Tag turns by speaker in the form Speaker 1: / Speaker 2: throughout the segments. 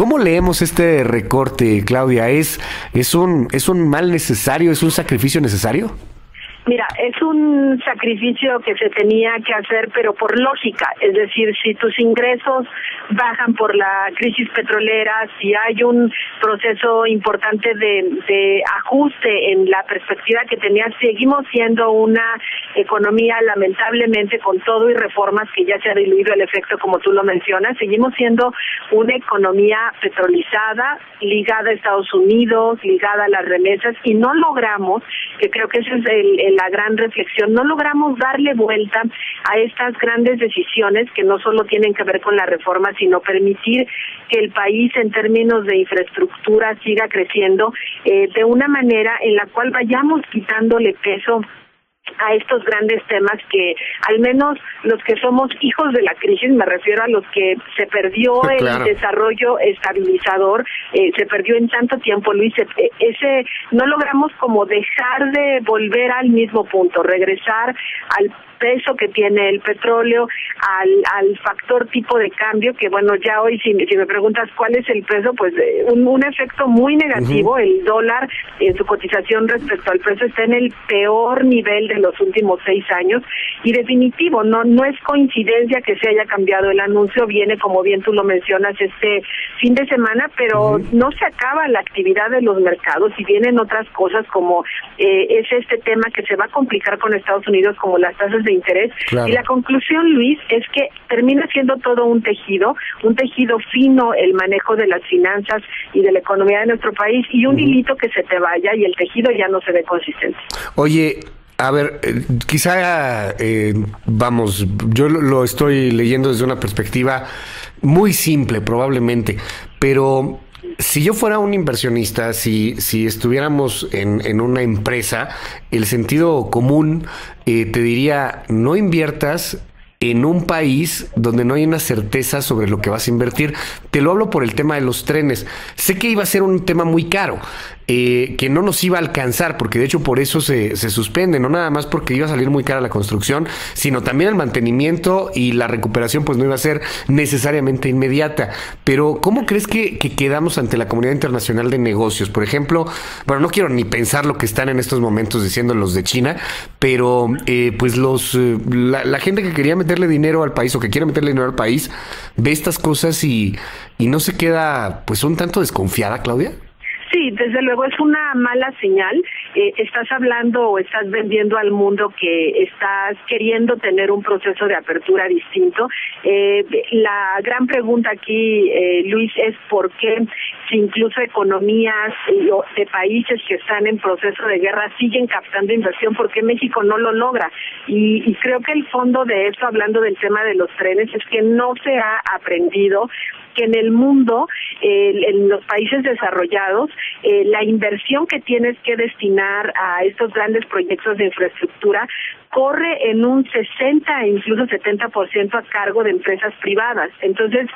Speaker 1: ¿Cómo leemos este recorte, Claudia? ¿Es un mal necesario? ¿Es un sacrificio necesario?
Speaker 2: Mira, es un sacrificio que se tenía que hacer, pero por lógica. Es decir, si tus ingresos bajan por la crisis petrolera, si hay un proceso importante de ajuste en la perspectiva que tenía, seguimos siendo una economía, lamentablemente, con todo y reformas que ya se ha diluido el efecto, como tú lo mencionas, seguimos siendo una economía petrolizada, ligada a Estados Unidos, ligada a las remesas, y no logramos, que creo que esa es la gran reflexión, no logramos darle vuelta a estas grandes decisiones que no solo tienen que ver con la reforma, sino permitir que el país en términos de infraestructura siga creciendo de una manera en la cual vayamos quitándole peso a estos grandes temas que al menos los que somos hijos de la crisis, me refiero a los que se perdió
Speaker 1: claro.
Speaker 2: El desarrollo estabilizador, se perdió en tanto tiempo, Luis, ese no logramos como dejar de volver al mismo punto, regresar al peso que tiene el petróleo, al factor tipo de cambio, que bueno, ya hoy si me preguntas cuál es el peso, pues un efecto muy negativo. El dólar en su cotización respecto al peso está en el peor nivel de los últimos 6 años, y definitivo, no es coincidencia que se haya cambiado el anuncio, viene como bien tú lo mencionas este fin de semana, pero no se acaba la actividad de los mercados y vienen otras cosas como es este tema que se va a complicar con Estados Unidos, como las tasas de interés. Claro. Y la conclusión, Luis, es que termina siendo todo un tejido fino, el manejo de las finanzas y de la economía de nuestro país, y un hilito que se te vaya y el tejido ya no se ve consistente.
Speaker 1: Oye, a ver, quizá, vamos, yo lo estoy leyendo desde una perspectiva muy simple, probablemente, pero si yo fuera un inversionista, si estuviéramos en una empresa, el sentido común te diría, no inviertas en un país donde no hay una certeza sobre lo que vas a invertir. Te lo hablo por el tema de los trenes. Sé que iba a ser un tema muy caro, que no nos iba a alcanzar, porque de hecho por eso se suspende, no nada más porque iba a salir muy cara la construcción, sino también el mantenimiento y la recuperación pues no iba a ser necesariamente inmediata. Pero ¿cómo crees que quedamos ante la comunidad internacional de negocios? Por ejemplo, bueno, no quiero ni pensar lo que están en estos momentos diciendo los de China, pero pues la gente que quería meterle dinero al país o que quiere meterle dinero al país ve estas cosas y no se queda pues un tanto desconfiada, Claudia.
Speaker 2: Sí, desde luego es una mala señal. Estás hablando o estás vendiendo al mundo que estás queriendo tener un proceso de apertura distinto. La gran pregunta aquí, Luis, es por qué si incluso economías de países que están en proceso de guerra siguen captando inversión, ¿por qué México no lo logra? Y creo que el fondo de eso, hablando del tema de los trenes, es que no se ha aprendido que en el mundo, en los países desarrollados, la inversión que tienes que destinar a estos grandes proyectos de infraestructura corre en un 60 e incluso 70% a cargo de empresas privadas. Entonces,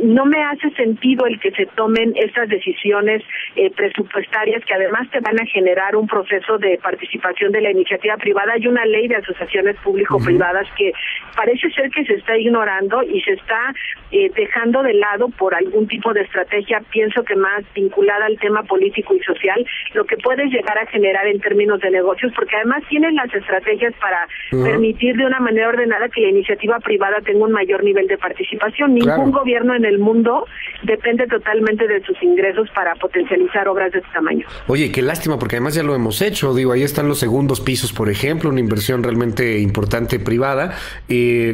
Speaker 2: no me hace sentido el que se tomen estas decisiones presupuestarias que además te van a generar un proceso de participación de la iniciativa privada. Hay una ley de asociaciones público-privadas que parece ser que se está ignorando y se está dejando de lado por algún tipo de estrategia, pienso que más vinculada al tema político y social, lo que puedes llegar a generar en términos de negocios, porque además tienen las estrategias para permitir de una manera ordenada que la iniciativa privada tenga un mayor nivel de participación. Ningún gobierno en el mundo depende totalmente de sus ingresos para potencializar obras de este tamaño.
Speaker 1: Oye, qué lástima, porque además ya lo hemos hecho. Digo, ahí están los segundos pisos, por ejemplo, una inversión realmente importante privada,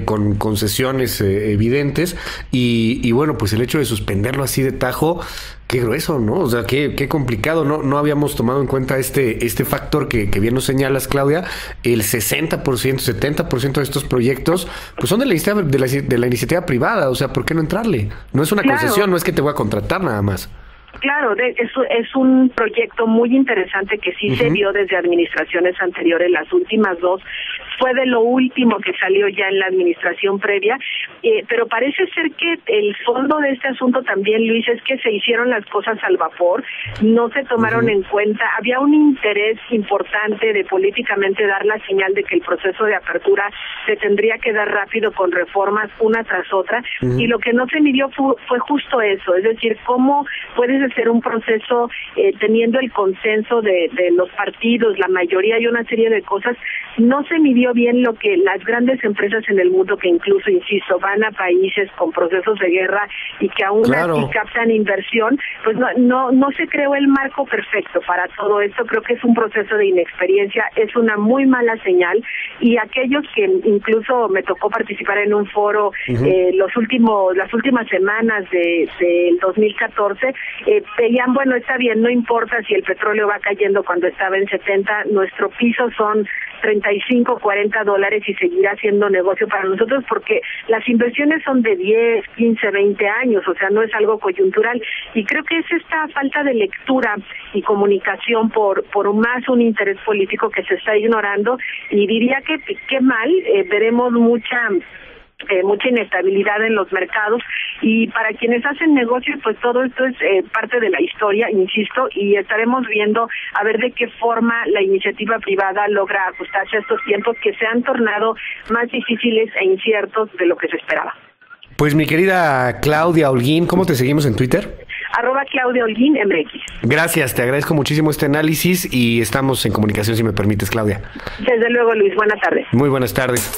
Speaker 1: con concesiones evidentes, y bueno, pues el hecho de suspenderlo así de tajo, qué grueso, ¿no? O sea, qué complicado. No habíamos tomado en cuenta este factor que bien nos señalas, Claudia. El 60%, 70% de estos proyectos pues son de la iniciativa privada. O sea, ¿por qué no entrarle? No es una concesión, no es que te voy a contratar nada más.
Speaker 2: Claro, es un proyecto muy interesante que sí se vio desde administraciones anteriores. Las últimas dos fue de lo último que salió ya en la administración previa, pero parece ser que el fondo de este asunto también, Luis, es que se hicieron las cosas al vapor, no se tomaron en cuenta, había un interés importante de políticamente dar la señal de que el proceso de apertura se tendría que dar rápido con reformas una tras otra, y lo que no se midió fue justo eso, es decir, cómo puedes hacer un proceso teniendo el consenso de los partidos, la mayoría y una serie de cosas. No se midió bien lo que las grandes empresas en el mundo, que incluso, insisto, van a países con procesos de guerra y que aún así captan inversión, pues no se creó el marco perfecto para todo esto. Creo que es un proceso de inexperiencia, es una muy mala señal, y aquellos que incluso me tocó participar en un foro las últimas semanas del 2014, veían, bueno, está bien, no importa si el petróleo va cayendo cuando estaba en 70, nuestro piso son $35, $40 y seguirá siendo negocio para nosotros, porque las inversiones son de 10, 15, 20 años, o sea, no es algo coyuntural, y creo que es esta falta de lectura y comunicación por más un interés político que se está ignorando, y diría que qué mal, veremos mucha inestabilidad en los mercados, y para quienes hacen negocios, pues todo esto es parte de la historia, insisto, y estaremos viendo a ver de qué forma la iniciativa privada logra ajustarse a estos tiempos que se han tornado más difíciles e inciertos de lo que se esperaba.
Speaker 1: Pues mi querida Claudia Holguín, ¿cómo te seguimos en Twitter?
Speaker 2: @Claudia Holguín MX.
Speaker 1: Gracias, te agradezco muchísimo este análisis y estamos en comunicación, si me permites, Claudia.
Speaker 2: Desde luego, Luis, buenas tardes.
Speaker 1: Muy buenas tardes.